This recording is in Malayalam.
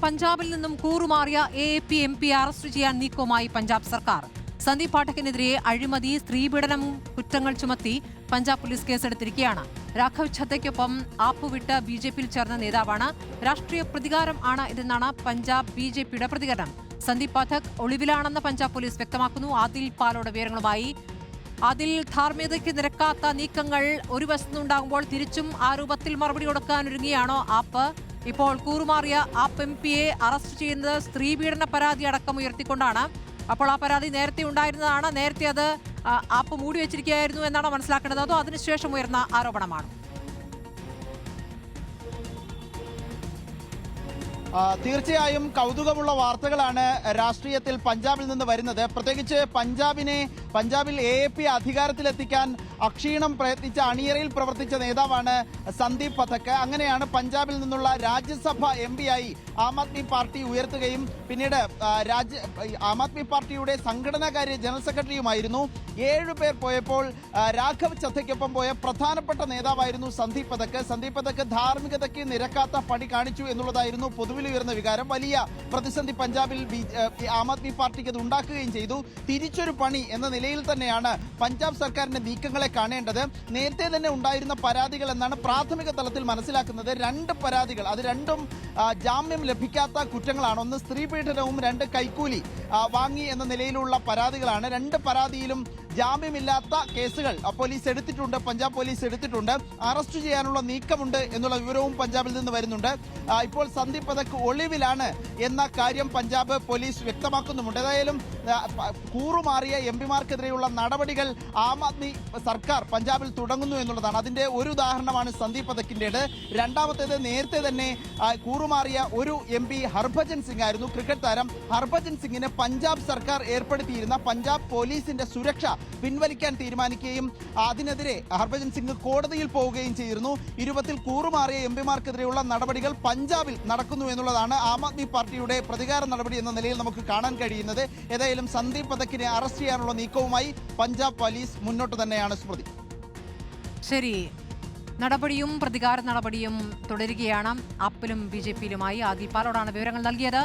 പഞ്ചാബിൽ നിന്നും കൂറുമാറിയ AAP MP അറസ്റ്റ് ചെയ്യാൻ നീക്കവുമായി പഞ്ചാബ് സർക്കാർ. സന്ദീപ് പാഠക്കിനെതിരെ അഴിമതി, സ്ത്രീപീഡനം കുറ്റങ്ങൾ ചുമത്തി പഞ്ചാബ് പോലീസ് കേസെടുത്തിരിക്കുകയാണ്. രാഘവ് ഛത്തയ്ക്കൊപ്പം ആപ്പ് വിട്ട് BJPയിൽ ചേർന്ന നേതാവാണ്. രാഷ്ട്രീയ പ്രതികാരം ആണ് ഇതെന്നാണ് പഞ്ചാബ് BJPയുടെ പ്രതികരണം. സന്ദീപ് പാഠക് ഒളിവിലാണെന്ന് പഞ്ചാബ് പോലീസ് വ്യക്തമാക്കുന്നു. ആദിൽ പാലോട് വിവരങ്ങളുമായി. അതിൽ ധാർമ്മികതയ്ക്ക് നിരക്കാത്ത നീക്കങ്ങൾ ഒരു വശത്തുനിന്നുണ്ടാകുമ്പോൾ തിരിച്ചും ആ രൂപത്തിൽ മറുപടി കൊടുക്കാനൊരുങ്ങിയാണോ ആപ്പ്? ഇപ്പോൾ കൂറുമാറിയ ആപ്പ് MPയെ അറസ്റ്റ് ചെയ്യുന്നത് സ്ത്രീപീഡന പരാതി അടക്കം ഉയർത്തിക്കൊണ്ടാണ്. അപ്പോൾ ആ പരാതി നേരത്തെ ഉണ്ടായിരുന്നതാണ്, നേരത്തെ അത് ആപ്പ് മൂടി വെച്ചിരിക്കുകയായിരുന്നു എന്നാണ് മനസ്സിലാക്കേണ്ടത്, അതോ അതിനുശേഷം ഉയർന്ന ആരോപണമാണ്? തീർച്ചയായും കൗതുകമുള്ള വാർത്തകളാണ് രാഷ്ട്രീയത്തിൽ പഞ്ചാബിൽ നിന്ന് വരുന്നത്. പ്രത്യേകിച്ച് പഞ്ചാബിൽ AAP അധികാരത്തിലെത്തിക്കാൻ അക്ഷീണം പ്രയത്നിച്ച അണിയറയിൽ പ്രവർത്തിച്ച നേതാവാണ് സന്ദീപ് പഥക്. അങ്ങനെയാണ് പഞ്ചാബിൽ നിന്നുള്ള രാജ്യസഭ MP ആയി ആം ആദ്മി പാർട്ടി ഉയർത്തുകയും പിന്നീട് ആം ആദ്മി പാർട്ടിയുടെ സംഘടനാകാര്യ ജനറൽ സെക്രട്ടറിയുമായിരുന്നു. 7 പേർ പോയപ്പോൾ രാഘവ് ഛത്തയ്ക്കൊപ്പം പോയ പ്രധാനപ്പെട്ട നേതാവായിരുന്നു സന്ദീപ് പഥക്. സന്ദീപ് പഥക് ധാർമ്മികതയ്ക്ക് നിരക്കാത്ത പണി കാണിച്ചു എന്നുള്ളതായിരുന്നു പൊതുവിൽ ഉയർന്ന വികാരം. വലിയ പ്രതിസന്ധി പഞ്ചാബിൽ ആം ആദ്മി പാർട്ടിക്ക് അത് ഉണ്ടാക്കുകയും ചെയ്തു. തിരിച്ചൊരു പണി എന്ന നിലയിൽ തന്നെയാണ് പഞ്ചാബ് സർക്കാരിന്റെ നീക്കങ്ങളെ കാണേണ്ടത്. നേരത്തെ തന്നെ ഉണ്ടായിരുന്ന പരാതികൾ എന്നാണ് പ്രാഥമിക തലത്തിൽ മനസ്സിലാക്കുന്നത്. 2 പരാതികൾ, അത് രണ്ടും ജാമ്യം ലഭിക്കാത്ത കുറ്റങ്ങളാണ്. ഒന്ന് സ്ത്രീപീഡനവും 2 കൈക്കൂലി വാങ്ങി എന്ന നിലയിലുള്ള പരാതികളാണ്. 2 പരാതിയിലും ജാമ്യമില്ലാത്ത കേസുകൾ പോലീസ് എടുത്തിട്ടുണ്ട്, പഞ്ചാബ് പോലീസ് എടുത്തിട്ടുണ്ട്. അറസ്റ്റ് ചെയ്യാനുള്ള നീക്കമുണ്ട് എന്നുള്ള വിവരവും പഞ്ചാബിൽ നിന്ന് വരുന്നുണ്ട്. ഇപ്പോൾ സന്ദീപ് പഥക് ഒളിവിലാണ് എന്ന കാര്യം പഞ്ചാബ് പോലീസ് വ്യക്തമാക്കുന്നുമുണ്ട്. ഏതായാലും കൂറുമാറിയ MPമാർക്കെതിരെയുള്ള നടപടികൾ ആം ആദ്മി സർക്കാർ പഞ്ചാബിൽ തുടങ്ങുന്നു എന്നുള്ളതാണ്. അതിന്റെ ഒരു ഉദാഹരണമാണ് സന്ദീപ് പഥക്കിൻ്റെത്. രണ്ടാമത്തേത്, നേരത്തെ തന്നെ കൂറുമാറിയ ഒരു MP ഹർഭജൻ സിംഗ് ആയിരുന്നു, ക്രിക്കറ്റ് താരം. ഹർഭജൻ സിംഗിന് പഞ്ചാബ് സർക്കാർ ഏർപ്പെടുത്തിയിരുന്ന പഞ്ചാബ് പോലീസിന്റെ സുരക്ഷ പിൻവലിക്കാൻ തീരുമാനിക്കുകയും അതിനെതിരെ ഹർഭജൻ സിംഗ് കോടതിയിൽ പോവുകയും ചെയ്തിരുന്നു. ഈ രൂപത്തിൽ കൂറുമാറിയ MPമാർക്കെതിരെയുള്ള നടപടികൾ പഞ്ചാബിൽ നടക്കുന്നു എന്നുള്ളതാണ് ആം ആദ്മി പാർട്ടിയുടെ പ്രതികാര നടപടി എന്ന നിലയിൽ നമുക്ക് കാണാൻ കഴിയുന്നത്. ഏതായാലും സന്ദീപ് പഥക്കിനെ അറസ്റ്റ് ചെയ്യാനുള്ള നീക്കവുമായി പഞ്ചാബ് പോലീസ് മുന്നോട്ട് തന്നെയാണ്. സ്മൃതി, ശരി. നടപടിയും പ്രതികാര നടപടിയും തുടരുകയാണ്. ആപ്പിലും BJPയിലുമായി ആദിൽ പാലോടാണ് വിവരങ്ങൾ നൽകിയത്.